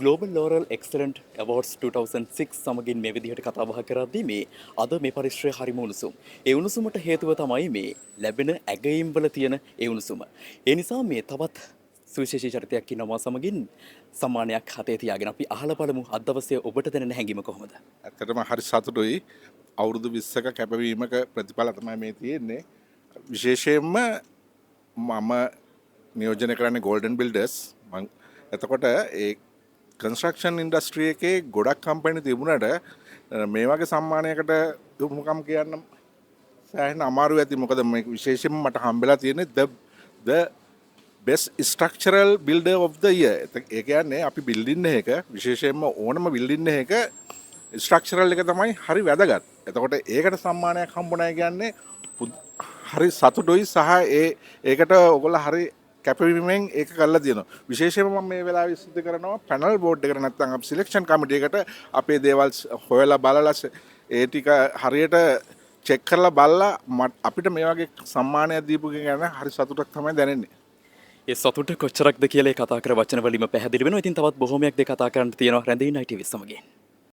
Global Laurel Excellent Awards 2006 සමගින් මේ විදිහට කතා බහ කරද්දී මේ අද මේ පරිශ්‍රය හරිම උණුසුම්. ඒ උණුසුමට හේතුව තමයි මේ ලැබෙන ඇගයීම් වල තියෙන ඒ උණුසුම. ඒ නිසා මේ තවත් සුවිශේෂී චරිතයක් ඉන්නවා සමගින් සම්මානයක් හතේ තියාගෙන අපි අහලා බලමු අද දවසේ ඔබට දැනෙන හැඟීම කොහොමද? ඇත්තටම හරි සතුටුයි. අවුරුදු 20ක කැපවීමක ප්‍රතිඵල තමයි මේ තියෙන්නේ. විශේෂයෙන්ම මම නියෝජනය කරන්නේ ගෝල්ඩන් බිල්ඩර්ස්. එතකොට ඒ කන්ස්ට්‍රක්ෂන් ඉන්ඩස්ට්‍රි එකේ ගොඩක් කම්පැනි තිබුණට මේ වගේ සම්මානයකට දුමුකම් කියන්න සෑහෙන අමාරු ඇති. මොකද මේ විශේෂයෙන්ම මට හම්බෙලා තියෙන්නේ the best structural builder of the year. ඒ කියන්නේ අපි බිල්ඩින් එක විශේෂයෙන්ම ඕනම බිල්ඩින් එක ස්ට්‍රක්චරල් එක තමයි හරි වැදගත්. එතකොට ඒකට සම්මානයක් හම්බුනායි කියන්නේ හරි සතුටුයි සහ ඒකට ඔයගොල්ලෝ හරි කැපවීමෙන් ඒක කරලා තියෙනවා. විශේෂයෙන්ම මම මේ වෙලාවේ ස්තුති කරනවා පැනල් බෝඩ් එකට නැත්නම් අපි සිලෙක්ෂන් කමිටි එකට අපේ දේවල් හොයලා බලලා ඒ ටික හරියට චෙක් කරලා බලලා අපිට මේ වගේ සම්මානයක් දීපු ගැන හරි සතුටක් තමයි දැනෙන්නේ. ඒ සතුට කොච්චරක්ද කියලා කතා කර වචන වලින්ම පැහැදිලි වෙනවා. ඉතින් තවත් බොහොමයක් දෙක කතා කරන්න තියෙනවා රැඳෙන්න ITV සමගින්.